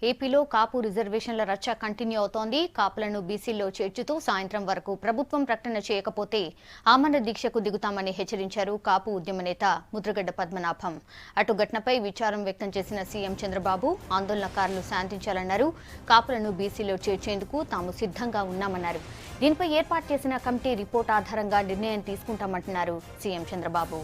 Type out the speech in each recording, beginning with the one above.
ఏపీలో కాపు రిజర్వేషన్ల రచ్చ కంటిన్యూ అవుతోంది. కాపులను బీసీల్లో చేర్చుతూ సాయంత్రం వరకు ప్రభుత్వం ప్రకటన చేయకపోతే ఆమరణ దీక్షకు దిగుతామని హెచ్చరించారు కాపు ఉద్యమ నేత ముద్రగడ్డ పద్మనాభం. అటు ఘటనపై విచారం వ్యక్తం చేసిన సీఎం చంద్రబాబు ఆందోళనకారులు శాంతించాలన్నారు. కాపులను బీసీలో చేర్చేందుకు తాము సిద్ధంగా ఉన్నామన్నారు. దీనిపై ఏర్పాటు చేసిన కమిటీ రిపోర్ట్ ఆధారంగా నిర్ణయం తీసుకుంటామంటున్నారు సీఎం చంద్రబాబు.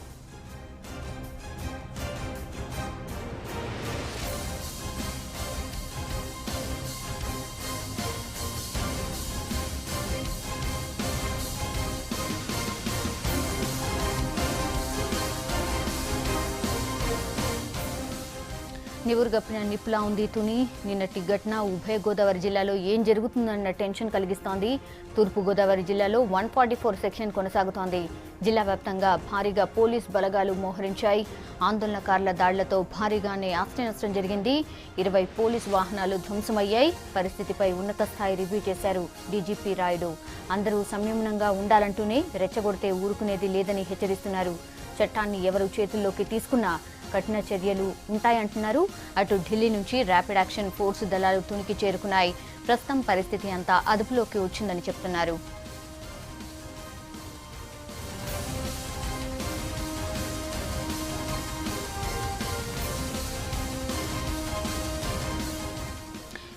నివురుగప్పిన నిప్పులా ఉంది తుని. నిన్నటి ఘటన ఉభయ గోదావరి జిల్లాలో ఏం జరుగుతుందన్న టెన్షన్ కలిగిస్తోంది. తూర్పు గోదావరి జిల్లాలో 144 సెక్షన్ కొనసాగుతోంది. జిల్లా వ్యాప్తంగా భారీగా పోలీస్ బలగాలు మోహరించాయి. ఆందోళనకారుల దాడులతో భారీగానే ఆస్తి నష్టం జరిగింది. 20 పోలీస్ వాహనాలు ధ్వంసమయ్యాయి. పరిస్థితిపై ఉన్నత స్థాయి రివ్యూ చేశారు డీజీపీ రాయుడు. అందరూ సంయమనంగా ఉండాలంటూనే రెచ్చగొడితే ఊరుకునేది లేదని హెచ్చరిస్తున్నారు. చట్టాన్ని ఎవరు చేతుల్లోకి తీసుకున్నా కఠిన చర్యలు ఉంటాయంటున్నారు. అటు ఢిల్లీ నుంచి ర్యాపిడ్ యాక్షన్ ఫోర్స్ దళాలు తునికి చేరుకున్నాయి. ప్రస్తుతం పరిస్థితి అంతా అదుపులోకి వచ్చిందని చెప్తున్నారు.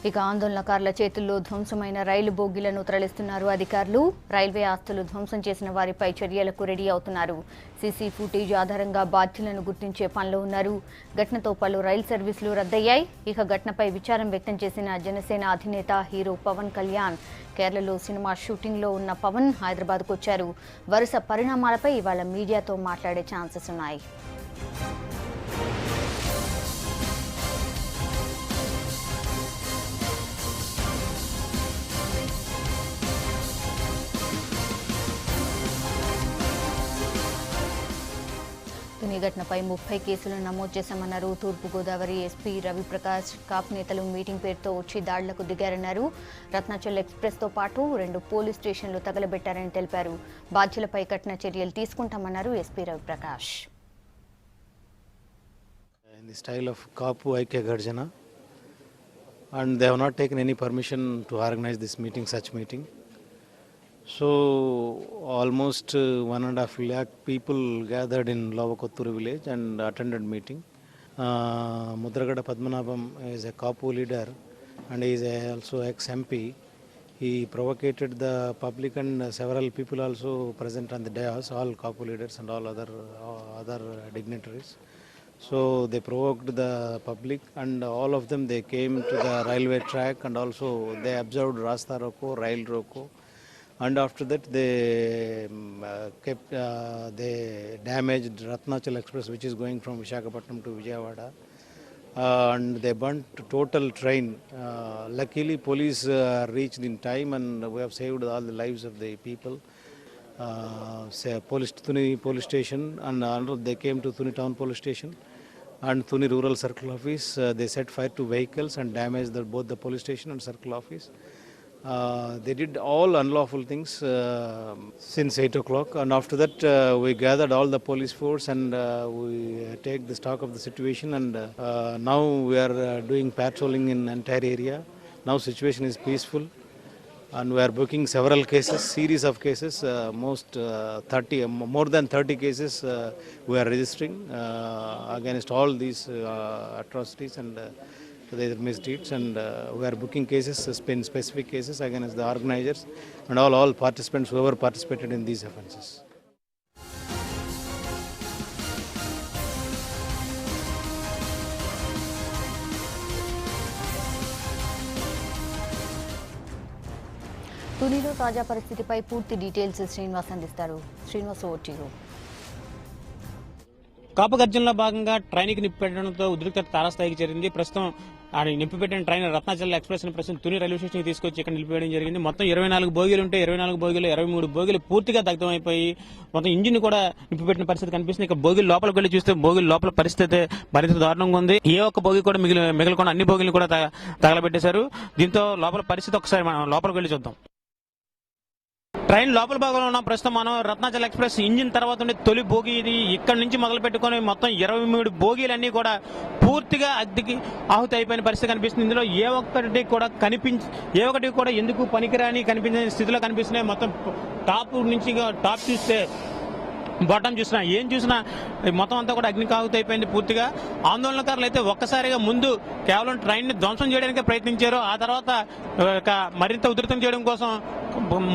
ఇక ఆందోళనకారుల చేతుల్లో ధ్వంసమైన రైలు బోగీలను తరలిస్తున్నారు అధికారులు. రైల్వే ఆస్తులు ధ్వంసం చేసిన వారిపై చర్యలకు రెడీ అవుతున్నారు. సీసీ ఫుటేజ్ ఆధారంగా బాధ్యులను గుర్తించే పనిలో ఉన్నారు. ఘటనతో పలు రైలు సర్వీసులు రద్దయ్యాయి. ఇక ఘటనపై విచారం వ్యక్తం చేసిన జనసేన అధినేత హీరో పవన్ కళ్యాణ్. కేరళలో సినిమా షూటింగ్లో ఉన్న పవన్ హైదరాబాద్కు వచ్చారు. వరుస పరిణామాలపై ఇవాళ మీడియాతో మాట్లాడే ఛాన్సెస్ ఉన్నాయి. తుని ఘటనపై 30 కేసులు నమోదు చేశామన్నారు తూర్పు గోదావరి ఎస్పీ రవిప్రకాష్. కాపు నేతలు మీటింగ్ పేరుతో వచ్చి దాడులకు దిగారన్నారు. రత్నాచల్ ఎక్స్ప్రెస్తో పాటు 2 పోలీస్ స్టేషన్లు తగలబెట్టారని తెలిపారు. బాధ్యులపై కఠిన చర్యలు తీసుకుంటామన్నారు SP Ravi Prakash. In the style of Kapu Aikya Garjana, and they have not taken any permission to organize this meeting, such meeting. So almost 1.5 lakh people gathered in Lavakotturu village and attended meeting. Mudragada Padmanabham is a Kapu leader and he is also ex-MP. He provocated the public and several people also present on the dais, all Kapu leaders and all other dignitaries. So they provoked the public and all of them they came to the railway track and also they observed Rasta Roko, Rail Roko. And after that they damaged Ratnachal Express which is going from Visakhapatnam to Vijayawada, and they burnt total train. Luckily police reached in time and we have saved all the lives of the people. Tuni police station and they came to Tuni town police station and Tuni rural circle office. They set fire to vehicles and damaged both the police station and circle office. They did all unlawful things since 8 o'clock, and after that we gathered all the police force and we take the stock of the situation, and now we are doing patrolling in entire area. Now situation is peaceful and we are booking several cases, series of cases, more than 30 cases we are registering against all these atrocities and their misdeeds, and we are booking cases, specific cases against the organizers and all participants whoever participated in these offences. తునిలో తాజా పరిస్థితిపై పూర్తి details Srinivas అందిస్తారు. Srinivas, over to you. Kapu గర్జనలో భాగంగా ట్రైన్కి నిప్పిపెట్టడంతో ఉద్రిక్తత తారాస్థాయికి చేరింది. ప్రస్తుతం నింపిపెట్టిన ట్రైన్ రత్నాచల్ ఎక్స్ప్రెస్ ని ప్రస్తుతం తుని రైల్వే స్టేషన్ తీసుకొచ్చి ఇక్కడ నిలిపివేయడం జరిగింది. మొత్తం 24 బోగీలు ఉంటే 24 బోగీలు 23 బోగీలు పూర్తిగా దగ్ధమైపోయి మొత్తం ఇంజిన్ కూడా నింపిపెట్టిన పరిస్థితి కనిపిస్తుంది. ఇక బోగీలు లోపలికి వెళ్లి చూస్తే బోగీలు లోపల పరిస్థితి మరింత దారుణంగా ఉంది. ఏ ఒక్క బోగి కూడా మిగిలిన అన్ని బోగీలు కూడా తగలబెట్టేశారు. దీంతో లోపల పరిస్థితి ఒకసారి మనం లోపలికి వెళ్లి చూద్దాం. ట్రైన్ లోపల భాగంలో ఉన్న ప్రస్తుతం మనం రత్నాచల్ ఎక్స్ప్రెస్ ఇంజిన్ తర్వాత ఉండే తొలి బోగి ఇది. ఇక్కడ నుంచి మొదలు పెట్టుకుని మొత్తం 23 బోగీలన్నీ కూడా పూర్తిగా అగ్నికి ఆహుతి అయిపోయిన పరిస్థితి కనిపిస్తుంది. ఇందులో ఏ ఒక్కటి కూడా ఎందుకు పనికిరాని కనిపించే స్థితిలో కనిపిస్తున్నాయి. మొత్తం టాప్ నుంచి టాప్ చూస్తే బాటం చూసినా ఏం చూసినా మొత్తం అంతా కూడా అగ్నికి ఆహుతి అయిపోయింది పూర్తిగా. ఆందోళనకారులు అయితే ఒక్కసారిగా ముందు కేవలం ట్రైన్ ని ధ్వంసం చేయడానికి ప్రయత్నించారు. ఆ తర్వాత మరింత ఉధృతం చేయడం కోసం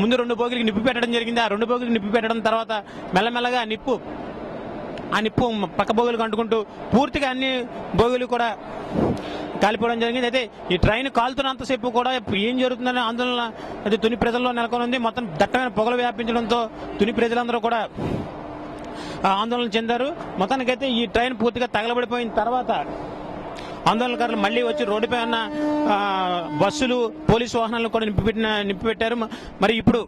ముందు 2 బోగిలకి నిప్పు పెట్టడం జరిగింది. ఆ 2 బోగిలకి నిప్పు పెట్టడం తర్వాత మెల్లమెల్లగా ఆ నిప్పు పక్క బోగులకు అంటుకుంటూ పూర్తిగా అన్ని బోగులు కూడా కాలిపోవడం జరిగింది. అయితే ఈ ట్రైన్ కాలుతున్నంతసేపు కూడా ఏం జరుగుతుందనే ఆందోళన అయితే తుని ప్రజల్లో నెలకొని ఉంది. మొత్తం దట్టమైన పొగలు వ్యాపించడంతో తుని ప్రజలందరూ కూడా ఆందోళన చెందారు. మొత్తానికైతే ఈ ట్రైన్ పూర్తిగా తగలబడిపోయిన తర్వాత ఆందోళనకారులు మళ్లీ వచ్చి రోడ్డుపై ఉన్న బస్సులు, పోలీసు వాహనాలు కూడా నింపిపెట్టారు. మరి ఇప్పుడు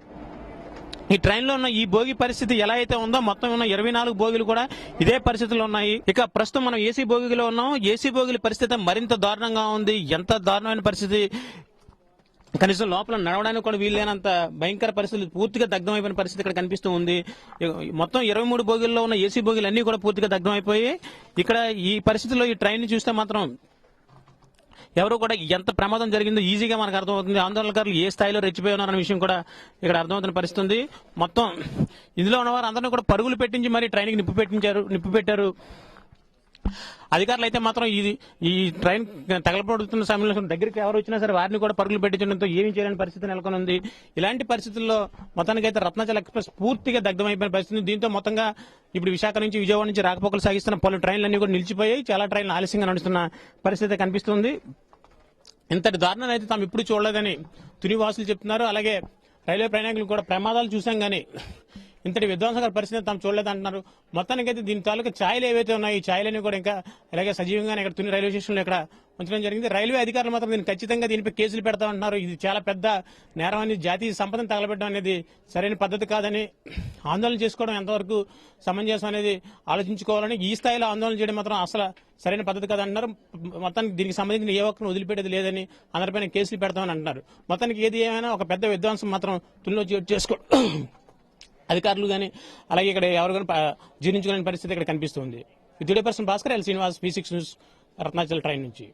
ఈ ట్రైన్లో ఉన్న ఈ బోగి పరిస్థితి ఎలా అయితే ఉందో మొత్తం ఉన్న 24 బోగిలు కూడా ఇదే పరిస్థితుల్లో ఉన్నాయి. ఇక ప్రస్తుతం మనం ఏసీ బోగిలో ఉన్నాం. ఏసీ బోగిల పరిస్థితి మరింత దారుణంగా ఉంది. ఎంత దారుణమైన పరిస్థితి, కనీసం లోపల నడవడానికి కూడా వీల్లేనంత భయంకర పరిస్థితులు, పూర్తిగా దగ్ధమైపోయిన పరిస్థితి ఇక్కడ కనిపిస్తూ ఉంది. మొత్తం 23 బోగిల్లో ఉన్న ఏసీ బోగిలు అన్ని కూడా పూర్తిగా దగ్ధమైపోయి ఇక్కడ ఈ పరిస్థితుల్లో ఈ ట్రైన్ ని చూస్తే మాత్రం ఎవరు కూడా ఎంత ప్రమాదం జరిగిందో ఈజీగా మనకు అర్థమవుతుంది. ఆందోళనకారులు ఏ స్థాయిలో రెచ్చిపోయి ఉన్నారన్న విషయం కూడా ఇక్కడ అర్థమవుతున్న పరిస్థితి ఉంది. మొత్తం ఇందులో ఉన్నవారు అందరినీ కూడా పరుగులు పెట్టించి మరి ట్రైన్కి నిప్పు పెట్టారు. అధికారులు అయితే మాత్రం ఈ ట్రైన్ తగలబడుతున్న సమయంలో దగ్గరికి ఎవరు వచ్చినా సరే వారిని కూడా పరుగులు పెట్టించడంతో ఏమీ చేయలేని పరిస్థితి నెలకొని ఉంది. ఇలాంటి పరిస్థితుల్లో మొత్తానికైతే రత్నాచల్ ఎక్స్ప్రెస్ పూర్తిగా దగ్ధమైపోయిన పరిస్థితి. దీంతో మొత్తంగా ఇప్పుడు విశాఖ నుంచి విజయవాడ నుంచి రాకపోకలు సాగిస్తున్న పలు ట్రైన్లన్నీ కూడా నిలిచిపోయాయి. చాలా ట్రైన్లు ఆలస్యంగా నడుస్తున్న పరిస్థితి కనిపిస్తుంది. ఇంతటి దారుణాన్ని అయితే తాము ఇప్పుడు చూడలేదని తుని వాసులు చెప్తున్నారు. అలాగే రైల్వే ప్రయాణికులు కూడా ప్రమాదాలు చూసాం కానీ ఇంతటి విధ్వంసకర పరిస్థితి తాము చూడలేదంటున్నారు. మొత్తానికైతే దీని తాలూకా ఛాయలు ఏవైతే ఉన్నాయి ఈ ఛాయలన్నీ కూడా ఇంకా అలాగే సజీవంగానే ఇక్కడ తుని రైల్వే స్టేషన్లో ఇక్కడ ఉంచడం జరిగింది. రైల్వే అధికారులు మాత్రం దీన్ని ఖచ్చితంగా దీనిపై కేసులు పెడతామంటున్నారు. ఇది చాలా పెద్ద నేరం అని, జాతీయ సంపదను తగలబెట్టడం అనేది సరైన పద్ధతి కాదని, ఆందోళన చేసుకోవడం ఎంతవరకు సమంజసం అనేది ఆలోచించుకోవాలని, ఈ స్థాయిలో ఆందోళన చేయడం మాత్రం అసలు సరైన పద్ధతి కాదంటున్నారు. మొత్తానికి దీనికి సంబంధించిన ఏ ఒక్కరిని వదిలిపెట్టేది లేదని, అందరిపైన కేసులు పెడతామని అంటున్నారు. మొత్తానికి ఏది ఏమైనా ఒక పెద్ద విధ్వంసం మాత్రం తునిలో అధికారులు కానీ అలాగే ఇక్కడ ఎవరు కానీ జీర్ణించుకోలేని పరిస్థితి ఇక్కడ కనిపిస్తుంది. విద్యుడే పర్సన్ Bhaskar, L Srinivas, V6 news, Ratnachal train నుంచి.